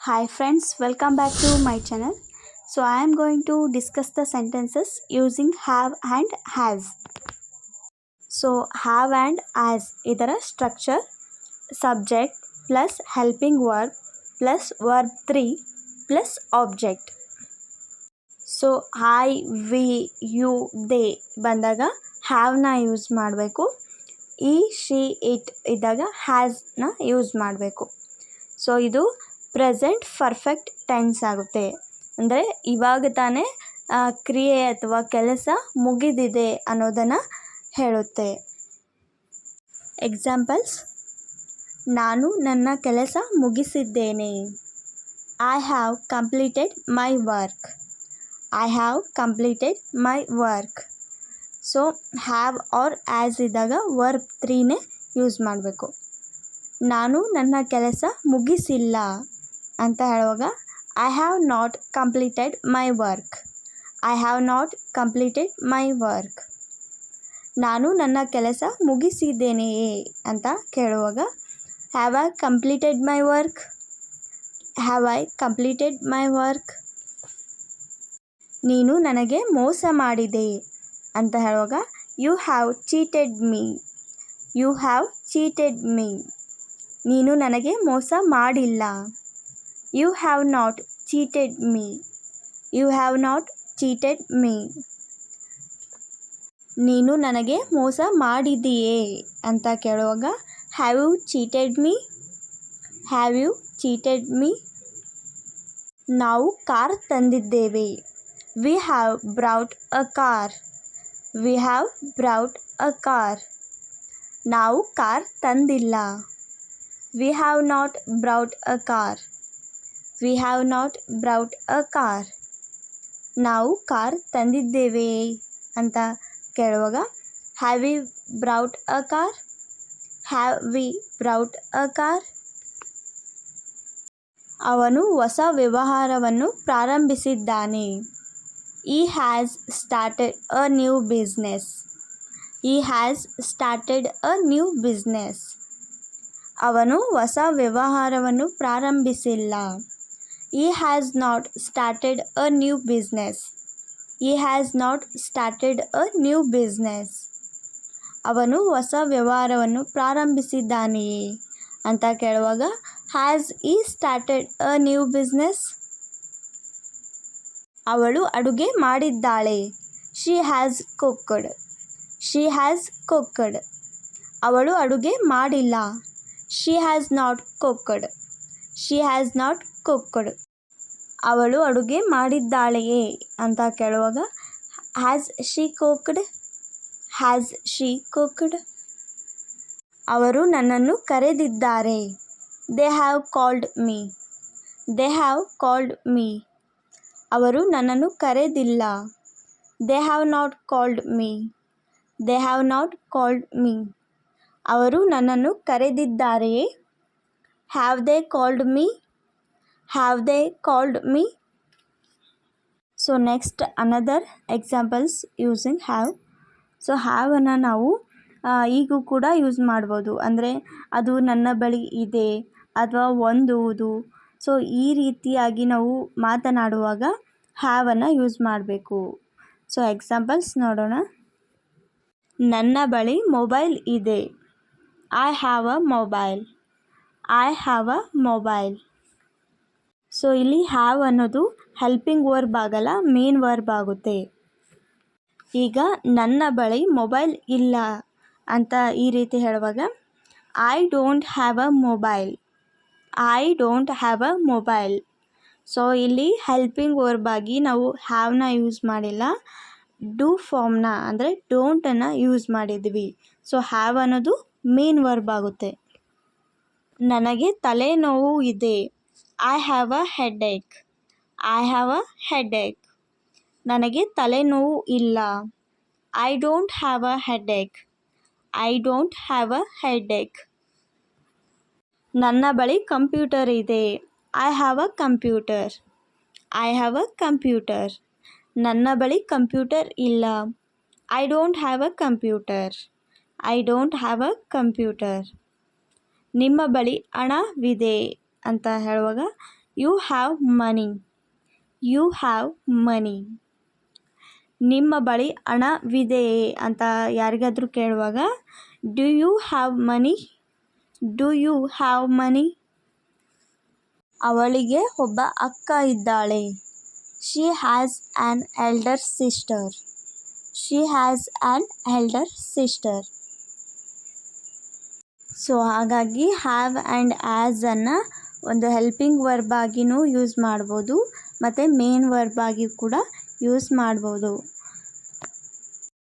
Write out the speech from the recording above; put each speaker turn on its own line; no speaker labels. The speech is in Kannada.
Hi friends, welcome back to my channel. So I am going to discuss the sentences using have and has. So have and as ಇದರ structure subject plus helping verb plus verb 3 plus object. So I we you they ಬಂದಾಗ ಹ್ಯಾವ್ನ ಯೂಸ್ ಮಾಡಬೇಕು. ಈ ಶಿ ಇಟ್ ಇದ್ದಾಗ ಹ್ಯಾಸ್ನ ಯೂಸ್ ಮಾಡಬೇಕು. ಸೊ ಇದು ಪ್ರೆಸೆಂಟ್ ಪರ್ಫೆಕ್ಟ್ ಟೆನ್ಸ್ ಆಗುತ್ತೆ. ಅಂದರೆ ಇವಾಗ ತಾನೇ ಕ್ರಿಯೆ ಅಥವಾ ಕೆಲಸ ಮುಗಿದಿದೆ ಅನ್ನೋದನ್ನು ಹೇಳುತ್ತೆ. ಎಕ್ಸಾಂಪಲ್ಸ್: ನಾನು ನನ್ನ ಕೆಲಸ ಮುಗಿಸಿದ್ದೇನೆ. I have completed my work. I have completed my work. So have or as ಇದ್ದಾಗ ವರ್ಬ್ 3ನೇ ಯೂಸ್ ಮಾಡಬೇಕು. ನಾನು ನನ್ನ ಕೆಲಸ ಮುಗಿಸಿಲ್ಲ ಅಂತ ಹೇಳುವಾಗ I have not completed my work. I have not completed my work. ನಾನು ನನ್ನ ಕೆಲಸ ಮುಗಿಸಿದ್ದೇನೆಯೇ ಅಂತ ಕೇಳುವಾಗ have I completed my work. Have I completed my work. ನೀನು ನನಗೆ ಮೋಸ ಮಾಡಿದೆ ಅಂತ ಹೇಳುವಾಗ you have cheated me. You have cheated me. ನೀನು ನನಗೆ ಮೋಸ ಮಾಡಿಲ್ಲ. You have not cheated me. You have not cheated me. ನೀನು ನನಗೆ ಮೋಸ ಮಾಡಿದೆಯೇ ಅಂತ ಕೇಳುವಾಗ have you cheated me. Have you cheated me. ನಾವು ಕಾರ್ ತಂದಿದ್ದೇವೆ. We have brought a car. We have brought a car. ನಾವು ಕಾರ್ ತಂದಿಲ್ಲ. We have not brought a car. We have not brought a car. ನಾವು ಕಾರ್ ತಂದಿದ್ದೇವೆಯೇ ಅಂತ ಕೇಳುವಾಗ have we brought a car. Have we brought a car. ಅವನು ಹೊಸ ವ್ಯವಹಾರವನ್ನು ಪ್ರಾರಂಭಿಸಿದ್ದಾನೆ. He has started a new business. He has started a new business. ಅವನು ಹೊಸ ವ್ಯವಹಾರವನ್ನು ಪ್ರಾರಂಭಿಸಿಲ್ಲ. He has not started a new business. He has not started a new business. ಅವನು ಹೊಸ ವ್ಯವಹಾರವನ್ನು ಪ್ರಾರಂಭಿಸಿದ್ದಾನೆಯೇ ಅಂತ ಕೇಳುವಾಗ has he started a new business. ಅವಳು ಅಡುಗೆ ಮಾಡಿದ್ದಾಳೆ. She has cooked. She has cooked. ಅವಳು ಅಡುಗೆ ಮಾಡಿಲ್ಲ. She has not cooked. She has not cooked. ಅವಳು ಅಡುಗೆ ಮಾಡಿದ್ದಾಳೆಯೇ ಅಂತ ಕೇಳುವಾಗ has she cooked. Has she cooked. ಅವರು ನನ್ನನ್ನು ಕರೆದಿದ್ದಾರೆ. They have called me. They have called me. ಅವರು ನನ್ನನ್ನು ಕರೆದಿಲ್ಲ. They have not called me. They have not called me. ಅವರು ನನ್ನನ್ನು ಕರೆದಿದ್ದಾರೆಯೇ. Have they called me. Have they called me. So next another examples using have. So ಹ್ಯಾವನ್ನು ನಾವು ಈಗೂ ಕೂಡ ಯೂಸ್ ಮಾಡ್ಬೋದು. ಅಂದರೆ ಅದು ನನ್ನ ಬಳಿ ಇದೆ ಅಥವಾ ಹೊಂದುವುದು. ಸೊ ಈ ರೀತಿಯಾಗಿ ನಾವು ಮಾತನಾಡುವಾಗ ಹ್ಯಾವನ್ನು ಯೂಸ್ ಮಾಡಬೇಕು. ಸೊ ಎಕ್ಸಾಂಪಲ್ಸ್ ನೋಡೋಣ. ನನ್ನ ಬಳಿ ಮೊಬೈಲ್ ಇದೆ. I have a mobile. I have a mobile. So ಇಲ್ಲಿ ಹ್ಯಾವ್ ಅನ್ನೋದು ಹೆಲ್ಪಿಂಗ್ ವರ್ಬ್ ಆಗಲ್ಲ, ಮೇನ್ ವರ್ಬ್ ಆಗುತ್ತೆ. ಈಗ ನನ್ನ ಬಳಿ ಮೊಬೈಲ್ ಇಲ್ಲ ಅಂತ ಈ ರೀತಿ ಹೇಳುವಾಗ I don't have a mobile. I don't have a mobile. So ಇಲ್ಲಿ ಹೆಲ್ಪಿಂಗ್ ವರ್ಬ್ ಆಗಿ ನಾವು ಹ್ಯಾವ್ನ ಯೂಸ್ ಮಾಡಿಲ್ಲ, ಡೂ ಫಾರ್ಮ್ನ ಅಂದರೆ ಡೋಂಟನ್ನು ಯೂಸ್ ಮಾಡಿದ್ವಿ. ಸೊ ಹ್ಯಾವ್ ಅನ್ನೋದು ಮೇನ್ ವರ್ಬ್ ಆಗುತ್ತೆ. ನನಗೆ ತಲೆನೋವು ಇದೆ. I have a headache. I have a headache. ನನಗೆ ತಲೆನೋವು ಇಲ್ಲ. I don't have a headache. I don't have a headache. ನನ್ನ ಬಳಿ ಕಂಪ್ಯೂಟರ್ ಇದೆ. I have a computer. I have a computer. ನನ್ನ ಬಳಿ ಕಂಪ್ಯೂಟರ್ ಇಲ್ಲ. I don't have a computer. I don't have a computer. ನಿಮ್ಮ ಬಳಿ ಹಣವಿದೆ ಅಂತ ಹೇಳುವಾಗ you have money. You have money. ನಿಮ್ಮ ಬಳಿ ಹಣವಿದೆಯೇ ಅಂತ ಯಾರಿಗಾದರೂ ಕೇಳುವಾಗ do you have money. Do you have money. ಅವಳಿಗೆ ಒಬ್ಬ ಅಕ್ಕ ಇದ್ದಾಳೆ. She has an elder sister. She has an elder sister. So ಹಾಗಾಗಿ ಹ್ಯಾವ್ ಆ್ಯಂಡ್ ಆ್ಯಸನ್ನು ಒಂದು ಹೆಲ್ಪಿಂಗ್ ವರ್ಬ್ ಆಗಿಯೂ ಯೂಸ್ ಮಾಡ್ಬೋದು ಮತ್ತು ಮೇನ್ ವರ್ಬ್ ಆಗಿ ಕೂಡ ಯೂಸ್ ಮಾಡ್ಬೋದು.